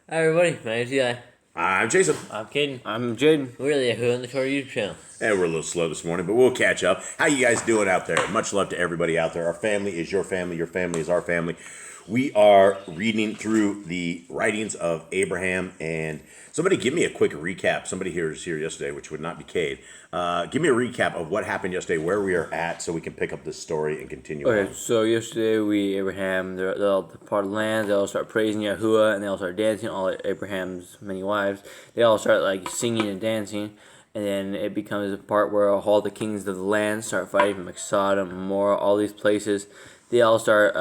Hi everybody, my name's Eli. I'm Jason. I'm Caden. I'm Jaden. We're the Yahoo on the Torah YouTube channel. And we're a little slow this morning, but we'll catch up. How you guys doing out there? Much love to everybody out there. Our family is your family is our family. We are reading through the writings of Abraham, and somebody give me a quick recap. Somebody here was here yesterday, which would not be Cade. Give me a recap of what happened yesterday, where we are at, so we can pick up this story and continue Okay, on. so yesterday Abraham, they're all part of the land. They all start praising Yahuwah, and they all start dancing. All Abraham's many wives, they all start like singing and dancing, and then it becomes a part where all the kings of the land start fighting, from like Sodom, Gomorrah, all these places. They all start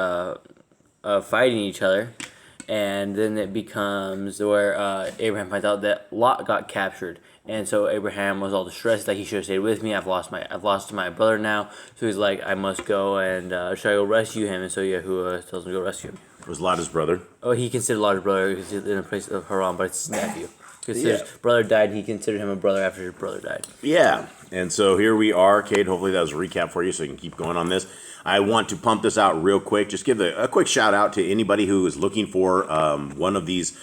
fighting each other, and then it becomes where Abraham finds out that Lot got captured. And so Abraham was all distressed, like he should have stayed with me. I've lost my brother now. So he's like, I must go and should I go rescue him? And so Yahuwah tells him to go rescue him. Was Lot his brother? Oh, he considered Lot his brother because he's in a place of Haran, but it's his nephew. Because Yeah. his brother died, and he considered him a brother after his brother died. Yeah, and so here we are, Cade. Hopefully that was a recap for you so you can keep going on this. I want to pump this out real quick. Just give a quick shout out to anybody who is looking for one of these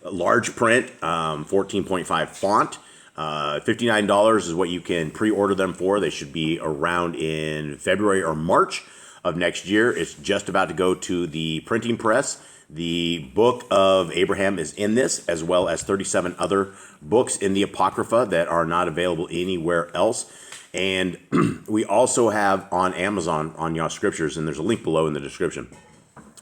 large print 14.5 font. $59 is what you can pre-order them for. They should be around in February or March of next year. It's just about to go to the printing press. The book of Abraham is in this, as well as 37 other books in the Apocrypha that are not available anywhere else. And we also have on Amazon, on Yah Scriptures, and there's a link below in the description,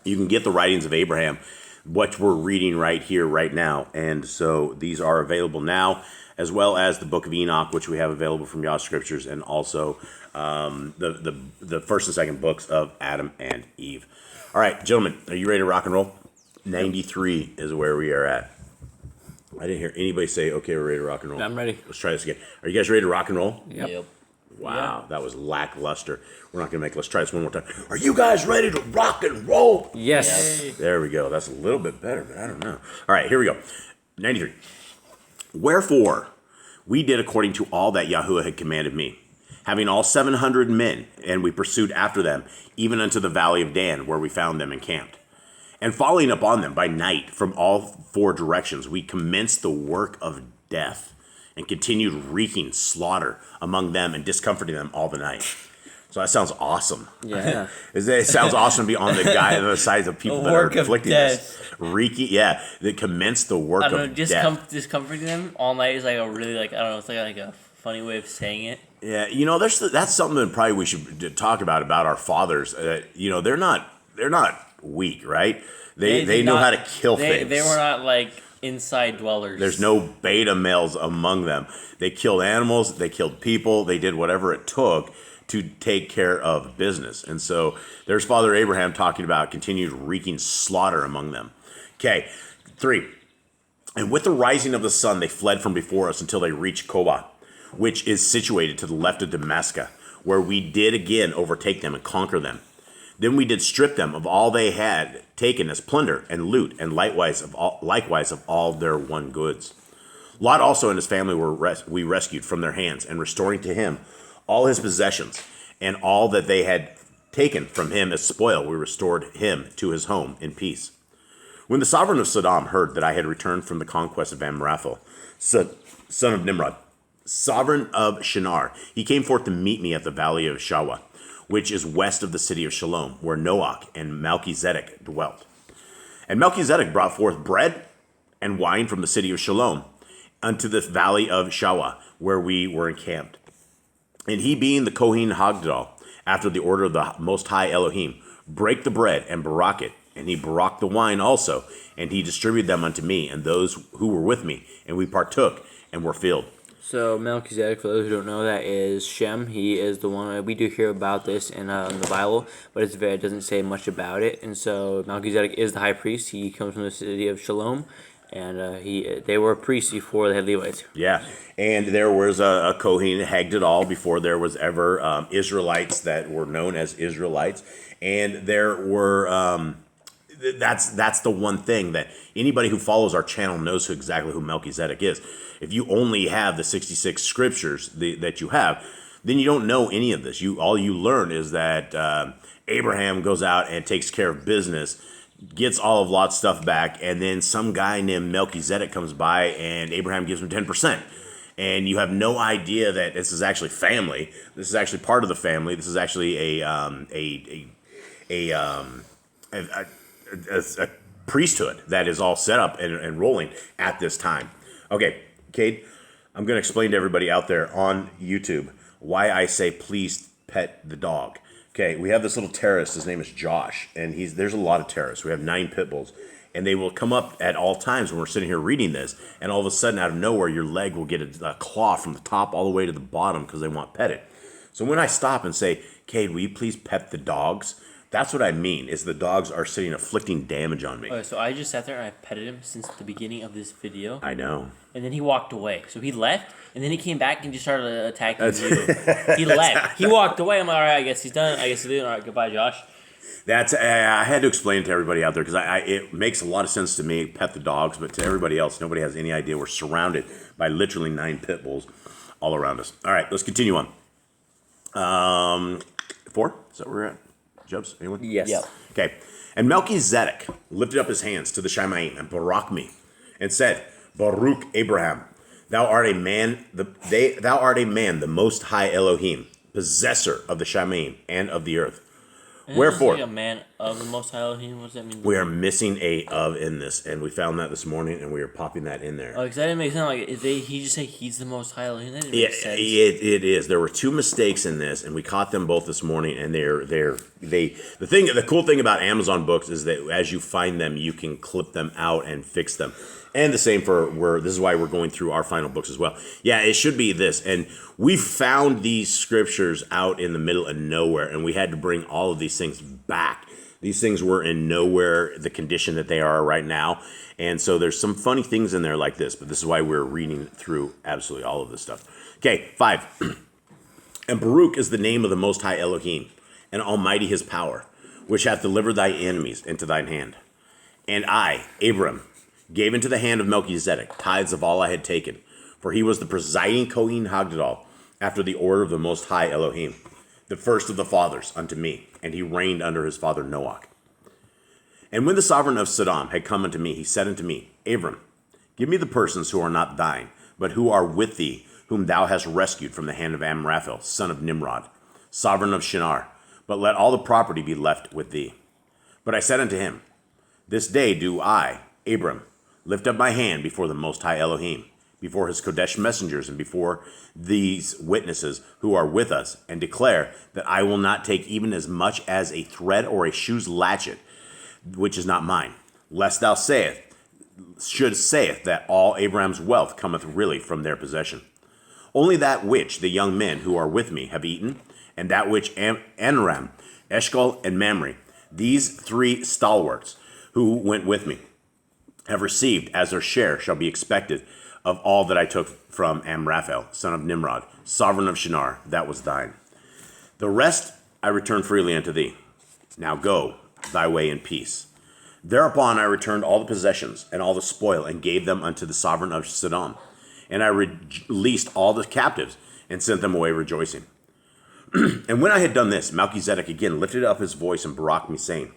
you can get the writings of Abraham, what we're reading right here, right now. And so these are available now, as well as the book of Enoch, which we have available from Yah Scriptures, and also the first and second books of Adam and Eve. All right, gentlemen, are you ready to rock and roll? 93 is where we are at. I didn't hear anybody say, okay, we're ready to rock and roll. I'm ready. Let's try this again. Are you guys ready to rock and roll? Yep. Wow, that was lackluster. We're not going to let's try this one more time. Are you guys ready to rock and roll? Yes. Yep. There we go. That's a little bit better, but I don't know. All right, here we go. 93. Wherefore, we did according to all that Yahuwah had commanded me, having all 700 men, and we pursued after them, even unto the valley of Dan, where we found them encamped. And following upon them by night from all four directions, we commenced the work of death, and continued wreaking slaughter among them and discomforting them all the night. So that sounds awesome. Yeah. It sounds awesome to be on the sides of people that are inflicting this. Wreaking, yeah. They commenced the work I don't know, of death. discomforting them all night is like a really, like, I don't know, it's like a funny way of saying it. Yeah, that's something that probably we should talk about our fathers. They're not weak, right? They know how to kill things. They were not like inside dwellers. There's no beta males among them. They killed animals, they killed people, they did whatever it took to take care of business. And so there's Father Abraham talking about continued wreaking slaughter among them. Okay, 3. And with the rising of the sun, they fled from before us until they reached Kobah, which is situated to the left of Damascus, where we did again overtake them and conquer them. Then we did strip them of all they had taken as plunder and loot, and likewise of all their won goods. Lot also and his family we rescued from their hands, and restoring to him all his possessions, and all that they had taken from him as spoil, we restored him to his home in peace. When the sovereign of Sodom heard that I had returned from the conquest of Amraphel, son of Nimrod, sovereign of Shinar, he came forth to meet me at the valley of Shawah, which is west of the city of Shalom, where Noach and Melchizedek dwelt. And Melchizedek brought forth bread and wine from the city of Shalom unto the valley of Shawah, where we were encamped. And he, being the Kohen Hagdal, after the order of the Most High Elohim, brake the bread and barak it, and he barak the wine also, and he distributed them unto me and those who were with me, and we partook and were filled. So Melchizedek, for those who don't know, that is Shem. He is the one. We do hear about this in the Bible, but it doesn't say much about it. And so Melchizedek is the high priest. He comes from the city of Shalom, and they were priests before they had Levites. Yeah, and there was a Kohen Hagdal before there was ever Israelites that were known as Israelites, and there were. That's the one thing that anybody who follows our channel knows exactly who Melchizedek is. If you only have the 66 scriptures that you have, then you don't know any of this. All you learn is that Abraham goes out and takes care of business gets all of Lot's stuff back, and then some guy named Melchizedek comes by, and Abraham gives him 10%. And you have no idea that this is actually family. This is actually part of the family. This is actually a priesthood that is all set up and rolling at this time. Okay, Cade, I'm going to explain to everybody out there on YouTube why I say please pet the dog. Okay, we have this little terrorist. His name is Josh, and there's a lot of terrorists. We have 9 pit bulls, and they will come up at all times when we're sitting here reading this, and all of a sudden, out of nowhere, your leg will get a claw from the top all the way to the bottom because they want petted. So when I stop and say, Cade, will you please pet the dogs? That's what I mean, is the dogs are sitting inflicting damage on me. Okay, so I just sat there and I petted him since the beginning of this video. I know. And then he walked away. So he left, and then he came back and just started attacking you. He left. He walked away. I'm like, all right, I guess he's done. I guess he's done. All right, goodbye, Josh. I had to explain it to everybody out there because it makes a lot of sense to me, pet the dogs, but to everybody else, nobody has any idea. We're surrounded by literally 9 pit bulls all around us. All right, let's continue on. 4? Is that where we're at? Jobs? Anyone? Yes. Yep. Okay. And Melchizedek lifted up his hands to the Shemaim and Barak me, and said, Baruch Abraham, thou art a man, the Most High Elohim, possessor of the Shemaim and of the earth. And Wherefore, a man of the Most High Elohim. What does that mean? We are missing a of in this, and we found that this morning, and we are popping that in there. Oh, because that didn't make sense. Like, he just say he's the Most High Elohim? That didn't make sense. It is. There were 2 mistakes in this, and we caught them both this morning. And the cool thing about Amazon books is that as you find them, you can clip them out and fix them. And the same this is why we're going through our final books as well. Yeah, it should be this. And we found these scriptures out in the middle of nowhere, and we had to bring all of these things back. These things were in nowhere, the condition that they are right now. And so there's some funny things in there like this, but this is why we're reading through absolutely all of this stuff. Okay, 5. And Baruch is the name of the Most High Elohim, and Almighty his power, which hath delivered thy enemies into thine hand. And I, Abram, gave into the hand of Melchizedek tithes of all I had taken, for he was the presiding Kohen Hagdadal after the order of the Most High Elohim, the first of the fathers unto me, and he reigned under his father Noach. And when the sovereign of Sodom had come unto me, he said unto me, Abram, give me the persons who are not thine, but who are with thee, whom thou hast rescued from the hand of Amraphel, son of Nimrod, sovereign of Shinar, but let all the property be left with thee. But I said unto him, this day do I, Abram, lift up my hand before the Most High Elohim, before his Kodesh messengers, and before these witnesses who are with us, and declare that I will not take even as much as a thread or a shoe's latchet, which is not mine, lest thou saith that all Abraham's wealth cometh really from their possession. Only that which the young men who are with me have eaten, and that which Enram, Eshcol, and Mamre, these 3 stalwarts who went with me, have received as their share shall be expected of all that I took from Amraphel, son of Nimrod, sovereign of Shinar, that was thine. The rest I return freely unto thee. Now go thy way in peace. Thereupon I returned all the possessions and all the spoil, and gave them unto the sovereign of Sodom. And I released all the captives, and sent them away rejoicing. And when I had done this, Melchizedek again lifted up his voice and baraked me, saying,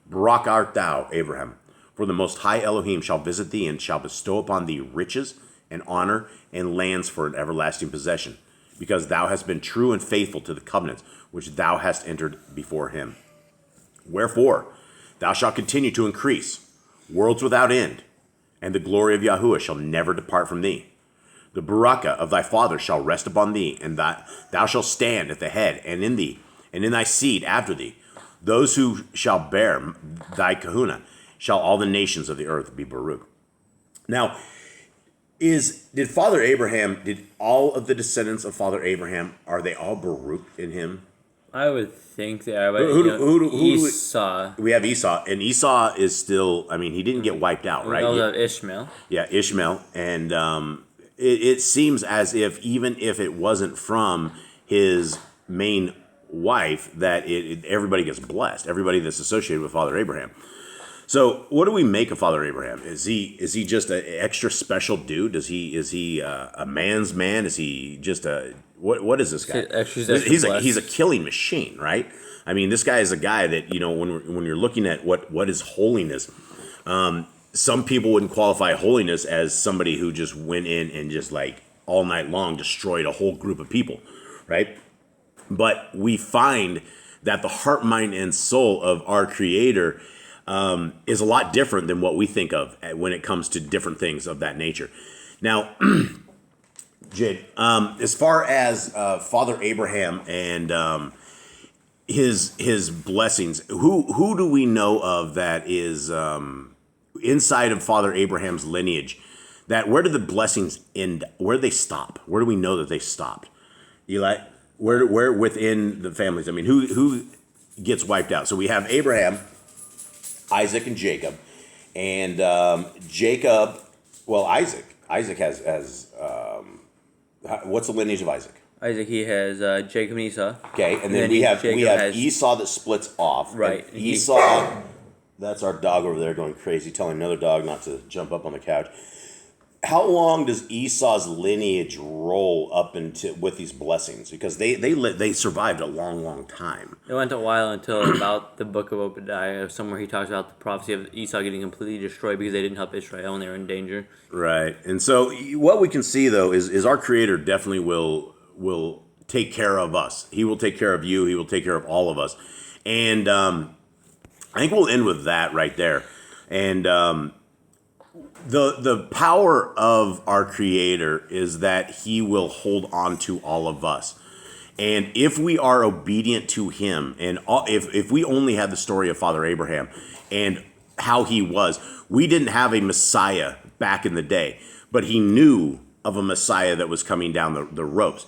Barak art thou, Abraham, for the Most High Elohim shall visit thee, and shall bestow upon thee riches and honor and lands for an everlasting possession, because thou hast been true and faithful to the covenants which thou hast entered before him. Wherefore thou shalt continue to increase, worlds without end, and the glory of Yahuwah shall never depart from thee. The barakah of thy father shall rest upon thee, and thou shalt stand at the head, and in thee, and in thy seed after thee. Those who shall bear thy kahuna shall all the nations of the earth be Baruch. Now, did Father Abraham, did all of the descendants of Father Abraham, are they all Baruch in him? I would think they are, but Esau. We have Esau, and Esau is still, he didn't get wiped out, right? We also have Ishmael. Yeah, Ishmael, and it seems as if even if it wasn't from his main wife, that everybody gets blessed, everybody that's associated with Father Abraham. So, what do we make of Father Abraham? Is he just an extra special dude? Is he a man's man? Is he just a what is this guy? He's a killing machine, right? I mean, this guy is a guy that when you're looking at what is holiness, some people wouldn't qualify holiness as somebody who just went in and just like all night long destroyed a whole group of people, right? But we find that the heart, mind, and soul of our Creator is a lot different than what we think of when it comes to different things of that nature. Now, Jade, as far as Father Abraham and his blessings, who do we know of that is inside of Father Abraham's lineage? That where do the blessings end? Where do they stop? Where do we know that they stopped? Eli, where within the families? I mean, who gets wiped out? So we have Abraham, Isaac, and Jacob, and Jacob. Well, Isaac has what's the lineage of Isaac? Isaac, he has Jacob and Esau. Okay, and then we have Esau that splits off. Right. And Esau, that's our dog over there going crazy, telling another dog not to jump up on the couch. How long does Esau's lineage roll up into with these blessings? Because they survived a long time. It went a while until about the book of Obadiah, somewhere he talks about the prophecy of Esau getting completely destroyed because they didn't help Israel and they were in danger. Right. And so what we can see, though, is our Creator definitely will take care of us. He will take care of you. He will take care of all of us. And I think we'll end with that right there. And the power of our Creator is that He will hold on to all of us. And if we are obedient to Him, and if we only had the story of Father Abraham and how he was, we didn't have a Messiah back in the day, but he knew of a Messiah that was coming down the ropes.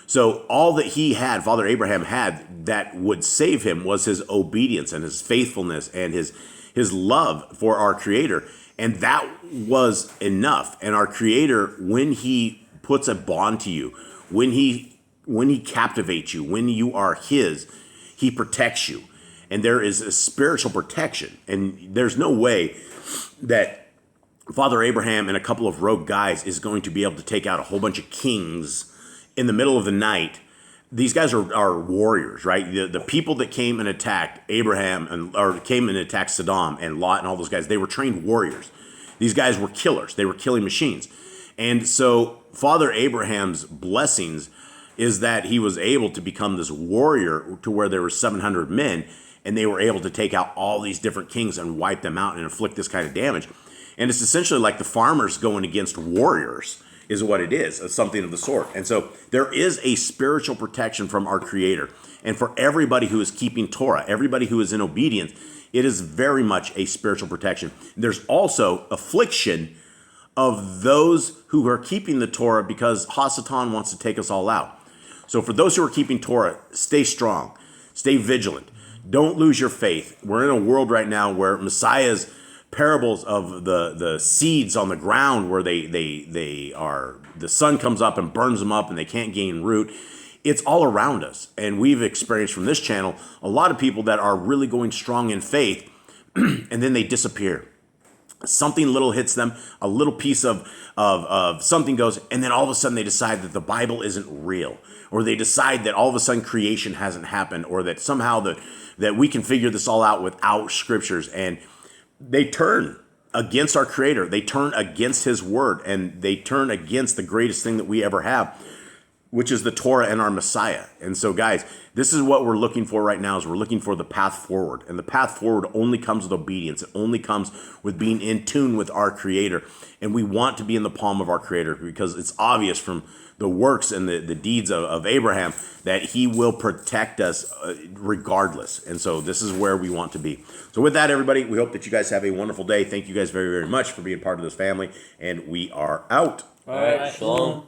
So all that he had, Father Abraham had, that would save him was his obedience and his faithfulness and his love for our Creator. And that was enough. And our Creator, when He puts a bond to you, when He captivates you, when you are His, He protects you. And there is a spiritual protection. And there's no way that Father Abraham and a couple of rogue guys is going to be able to take out a whole bunch of kings in the middle of the night. These guys are warriors, right? The people that came and attacked Abraham or came and attacked Saddam and Lot and all those guys, they were trained warriors. These guys were killers. They were killing machines. And so Father Abraham's blessings is that he was able to become this warrior to where there were 700 men, and they were able to take out all these different kings and wipe them out and inflict this kind of damage. And it's essentially like the farmers going against warriors is what it is, something of the sort. And so there is a spiritual protection from our Creator. And for everybody who is keeping Torah, everybody who is in obedience, it is very much a spiritual protection. There's also affliction of those who are keeping the Torah because Hasatan wants to take us all out. So for those who are keeping Torah, stay strong, stay vigilant. Don't lose your faith. We're in a world right now where Messiah's parables of the seeds on the ground where they are, the sun comes up and burns them up and they can't gain root. It's all around us. And we've experienced from this channel a lot of people that are really going strong in faith and then they disappear. Something little hits them, a little piece of something goes, and then all of a sudden they decide that the Bible isn't real, or they decide that all of a sudden creation hasn't happened, or that somehow that we can figure this all out without scriptures. And they turn against our Creator. They turn against His Word, and they turn against the greatest thing that we ever have, which is the Torah and our Messiah. And so, guys, this is what we're looking for right now, is we're looking for the path forward. And the path forward only comes with obedience. It only comes with being in tune with our Creator. And we want to be in the palm of our Creator because it's obvious from the works and the deeds of Abraham that He will protect us regardless. And so this is where we want to be. So with that, everybody, we hope that you guys have a wonderful day. Thank you guys very, very much for being part of this family. And we are out. All right. Shalom.